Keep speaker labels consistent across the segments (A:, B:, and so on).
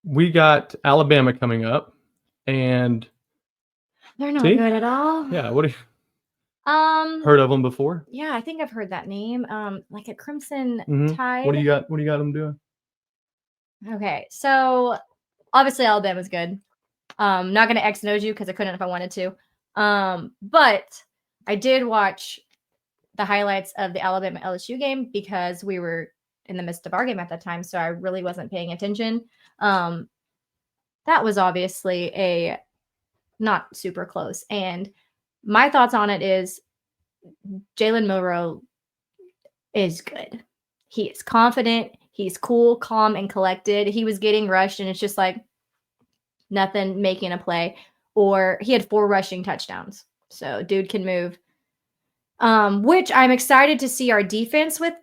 A: we got Alabama coming up, and
B: they're not good at all.
A: Yeah, what have you heard of them before?
B: Yeah, I think I've heard that name. Like a Crimson Tide.
A: What do you got? What do you got them doing?
B: Okay, so obviously Alabama's good. Not gonna X nose you because I couldn't if I wanted to. But I did watch the highlights of the Alabama LSU game because we were in the midst of our game at that time, so I really wasn't paying attention. That was obviously a not super close. And my thoughts on it is Jalen Milroe is good. He is confident. He's cool, calm, and collected. He was getting rushed, and it's just like nothing making a play. Or he had 4 rushing touchdowns. So dude can move. Which I'm excited to see our defense with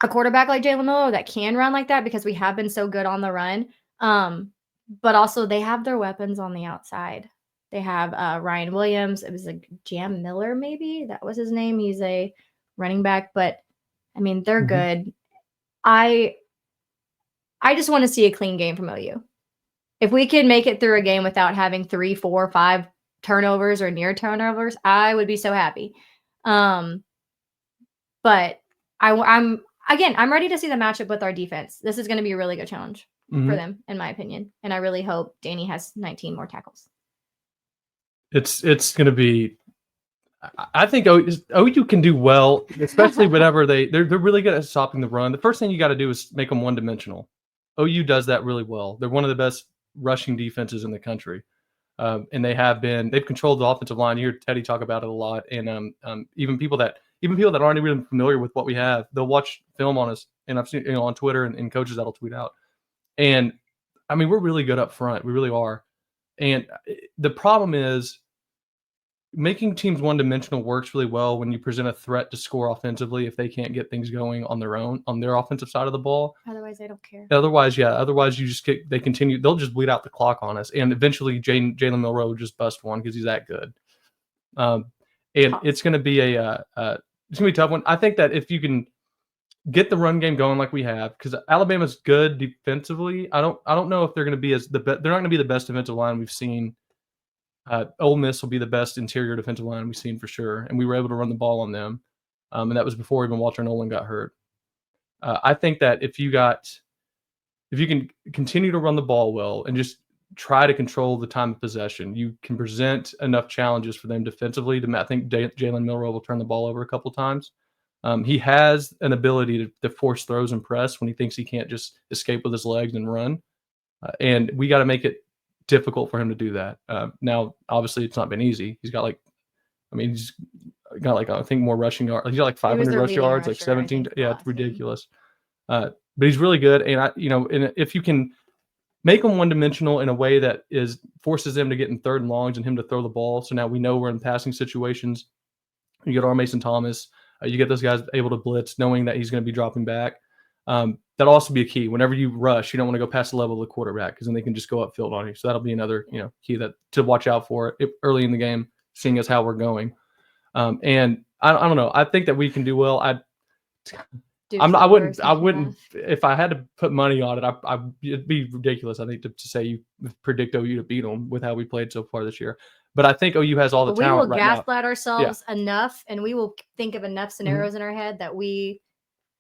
B: a quarterback like Jalen Milroe that can run like that because we have been so good on the run. But also they have their weapons on the outside. They have Ryan Williams. It was like Jam Miller, maybe that was his name. He's a running back, but I mean they're good. I just want to see a clean game from OU. If we could make it through a game without having 3, 4, 5 turnovers or near turnovers, I would be so happy. But I'm ready to see the matchup with our defense. This is going to be a really good challenge for them, in my opinion. And I really hope Danny has 19 more tackles.
A: It's going to be. I think OU can do well, especially whenever they're really good at stopping the run. The first thing you got to do is make them one-dimensional. OU does that really well. They're one of the best rushing defenses in the country, and they've controlled the offensive line. You hear Teddy talk about it a lot, and even people that aren't even familiar with what we have, they'll watch film on us, and I've seen on Twitter and coaches that'll tweet out. And I mean, we're really good up front. We really are. And the problem is, making teams one-dimensional works really well when you present a threat to score offensively if they can't get things going on their own, on their offensive side of the ball.
B: Otherwise, they don't care.
A: Otherwise, you just they'll just bleed out the clock on us. And eventually Jalen Milroe will just bust one because he's that good. And it's going to be it's going to be a tough one. I think that if you can get the run game going like we have, because Alabama's good defensively, I don't know if they're going to be they're not going to be the best defensive line we've seen. Ole Miss will be the best interior defensive line we've seen for sure, and we were able to run the ball on them, and that was before even Walter Nolan got hurt. I think that if you can continue to run the ball well and just try to control the time of possession, you can present enough challenges for them defensively. I think Jalen Milroe will turn the ball over a couple times. He has an ability to force throws and press when he thinks he can't just escape with his legs and run, and we got to make it difficult for him to do that. Now, obviously, it's not been easy. He's got I think more rushing yards. He's got like 500 rush yards, like 17. Yeah, it's ridiculous. But he's really good, and if you can make him one-dimensional in a way that forces them to get in third and longs and him to throw the ball. So now we know we're in passing situations. You get our Mason Thomas. You get those guys able to blitz, knowing that he's going to be dropping back. That'll also be a key. Whenever you rush, you don't want to go past the level of the quarterback because then they can just go upfield on you. So that'll be another key to watch out for early in the game, seeing as how we're going. And I don't know. I think that we can do well. I wouldn't if I had to put money on it. It'd be ridiculous. I think to say you predict OU to beat them with how we played so far this year. But I think OU has all the talent right now.
B: We will gaslight ourselves enough, and we will think of enough scenarios in our head that we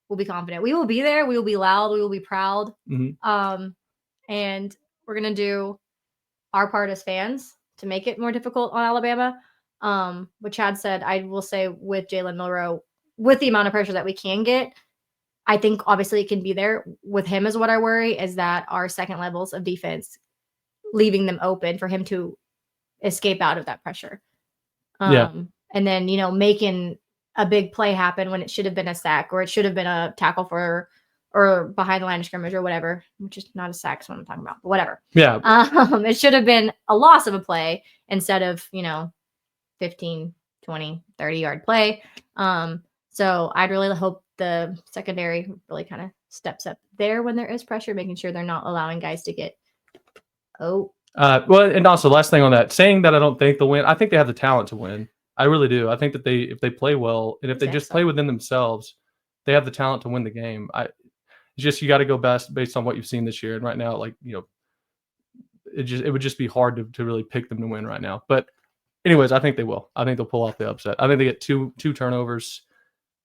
B: will be confident. We will be there. We will be loud. We will be proud. And we're going to do our part as fans to make it more difficult on Alabama. What Chad said, I will say with Jalen Milroe, with the amount of pressure that we can get, I think obviously it can be there. With him is what I worry is that our second levels of defense, leaving them open for him to escape out of that pressure. And then, making a big play happen when it should have been a sack or it should have been a tackle or behind the line of scrimmage or whatever, which is not a sack, is what I'm talking about, but whatever.
A: Yeah.
B: It should have been a loss of a play instead of, 15, 20, 30-yard play. So I'd really hope the secondary really kind of steps up there when there is pressure, making sure they're not allowing guys to get,
A: well, and also last thing on that, saying that I don't think they'll win, I think they have the talent to win. I really do. I think that if they play well and if they just play within themselves, they have the talent to win the game. It's just you got to go based on what you've seen this year. And right now, like, it would just be hard to really pick them to win right now. But anyways, I think they will. I think they'll pull off the upset. I think they get two turnovers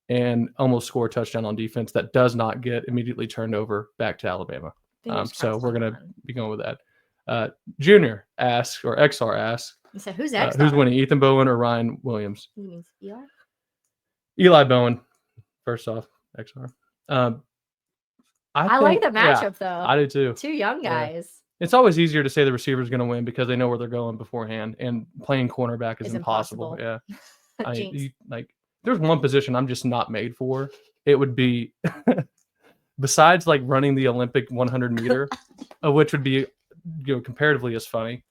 A: and almost score a touchdown on defense that does not get immediately turned over back to Alabama. So we're going to be going with that. Junior asks, or XR asks,
B: so who's XR?
A: Who's winning, Ethan Bowen or Ryan Williams?
B: He means Eli?
A: Eli Bowen, first off, XR.
B: I like the matchup, though.
A: I do too.
B: Two young guys.
A: Yeah. It's always easier to say the receiver is going to win because they know where they're going beforehand, and playing cornerback is impossible. Yeah. There's one position I'm just not made for. It would be, besides like running the Olympic 100 meter, which would be, comparatively as funny.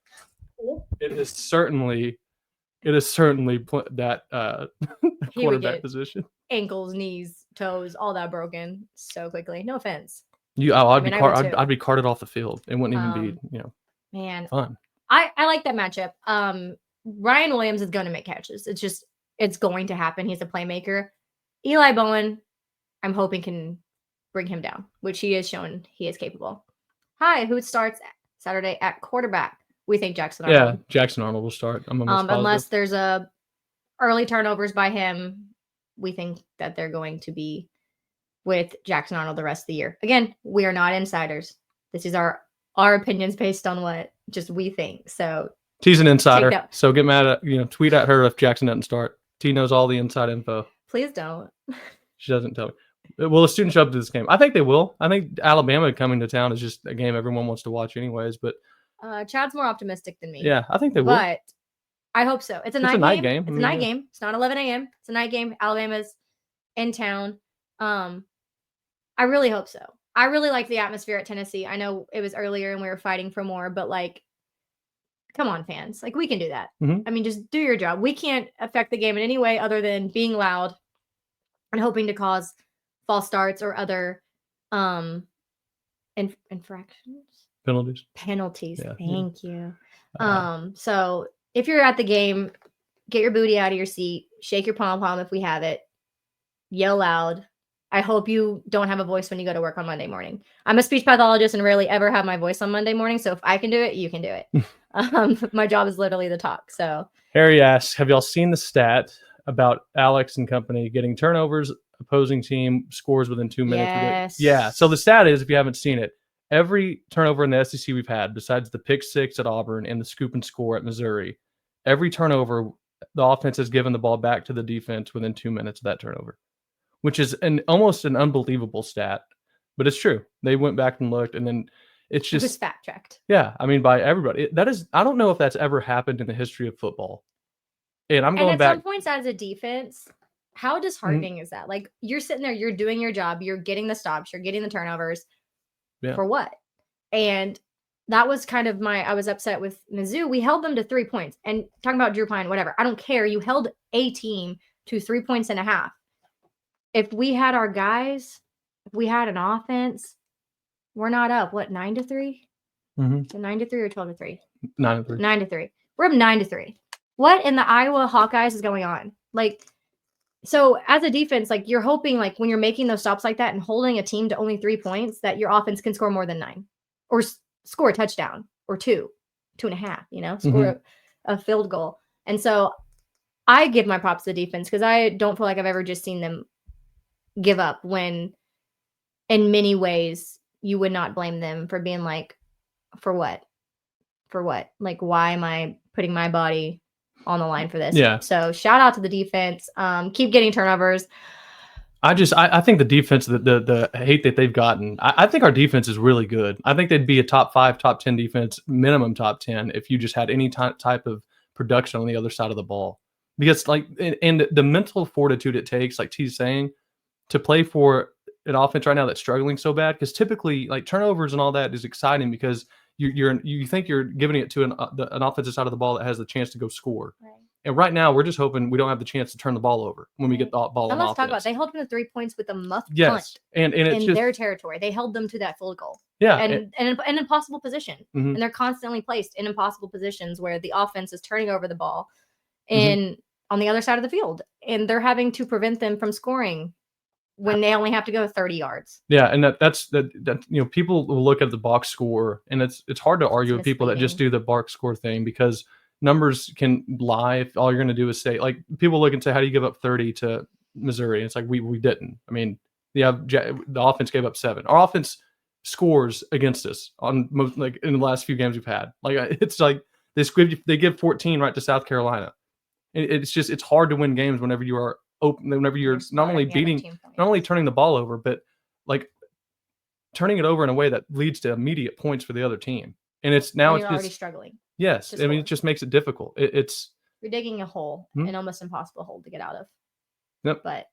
A: It is certainly that quarterback position.
B: Ankles, knees, toes, all that broken so quickly. No offense.
A: I'd be carted off the field. It wouldn't even be, fun.
B: I like that matchup. Ryan Williams is going to make catches. It's going to happen. He's a playmaker. Eli Bowen, I'm hoping can bring him down, which he has shown he is capable. Hi, who starts Saturday at quarterback? We think Jackson Arnold.
A: Yeah, Jackson Arnold will start.
B: Unless there's early turnovers by him, we think that they're going to be with Jackson Arnold the rest of the year. Again, we are not insiders. This is our opinions based on what just we think. So
A: T's an insider. So get mad at, tweet at her if Jackson doesn't start. T knows all the inside info.
B: Please don't.
A: She doesn't tell me. Will the students show up to this game? I think they will. I think Alabama coming to town is just a game everyone wants to watch anyways. But
B: Chad's more optimistic than me.
A: Yeah, I think they will.
B: But I hope so. It's a night game. It's a night game. It's not 11 a.m. It's a night game. Alabama's in town. I really hope so. I really like the atmosphere at Tennessee. I know it was earlier and we were fighting for more, but come on, fans. We can do that.
A: Mm-hmm.
B: I mean, just do your job. We can't affect the game in any way other than being loud and hoping to cause false starts or other infractions. Penalties.
A: Yeah.
B: Thank you. So if you're at the game, get your booty out of your seat, shake your pom-pom if we have it, yell loud. I hope you don't have a voice when you go to work on Monday morning. I'm a speech pathologist and rarely ever have my voice on Monday morning. So if I can do it, you can do it. My job is literally to talk. So
A: Harry asks, have y'all seen the stat about Alex and company getting turnovers, opposing team scores within 2 minutes?
B: Yes.
A: Yeah. So the stat is, if you haven't seen it, every turnover in the SEC we've had, besides the pick six at Auburn and the scoop and score at Missouri, every turnover, the offense has given the ball back to the defense within 2 minutes of that turnover, which is almost an unbelievable stat, but it's true. They went back and looked, and then it's just
B: fact checked.
A: Yeah, I mean, by everybody. I don't know if that's ever happened in the history of football. And I'm going back.
B: At some points, as a defense, how disheartening is that? You're sitting there, you're doing your job, you're getting the stops, you're getting the turnovers.
A: Yeah.
B: For what? And that was kind of I was upset with Mizzou. We held them to 3 points. And talking about Drew Pine, whatever. I don't care. You held a team to 3.5 points. If we had our guys, if we had an offense, we're not up. What, 9-3?
A: Mm-hmm.
B: So 9-3 or 12-3?
A: 9-3.
B: 9-3. We're up 9-3. What in the Iowa Hawkeyes is going on? So as a defense, you're hoping when you're making those stops like that and holding a team to only 3 points, that your offense can score more than 9 or score a touchdown or 2.5, score a field goal. And so I give my props to the defense because I don't feel like I've ever just seen them give up when in many ways you would not blame them for being for what? Why am I putting my body on the line for this?
A: Yeah.
B: So shout out to the defense. Keep getting turnovers.
A: I think the defense, the hate that they've gotten, I think our defense is really good. I think they'd be a top 5, top 10 defense, minimum top 10 if you just had any type of production on the other side of the ball. Because and the mental fortitude it takes, like T's saying, to play for an offense right now that's struggling so bad. Because typically turnovers and all that is exciting because you think you're giving it to an offensive side of the ball that has the chance to go score.
B: Right.
A: And right now, we're just hoping we don't have the chance to turn the ball over when we get the ball on offense.
B: Let's talk about, they held them to 3 points with a muff
A: punt. And it's
B: in their territory. They held them to that field goal.
A: Yeah.
B: And an impossible position.
A: Mm-hmm.
B: And they're constantly placed in impossible positions where the offense is turning over the ball on the other side of the field. And they're having to prevent them from scoring when they only have to go 30 yards.
A: Yeah, and that's people will look at the box score, and it's hard to argue with people that just do the box score thing because numbers can lie if all you're going to do is say, like, people look and say, how do you give up 30 to Missouri? And it's like, we didn't. I mean, the offense gave up 7. Our offense scores against us on most, like, in the last few games we've had. Like, it's like they give 14 right to South Carolina. It's hard to win games whenever you are open, whenever you're not only turning the ball over, but like turning it over in a way that leads to immediate points for the other team. And it's
B: already struggling.
A: Yes, I mean, it just makes it difficult. You're
B: digging a hole, an almost impossible hole to get out of.
A: Yep.
B: But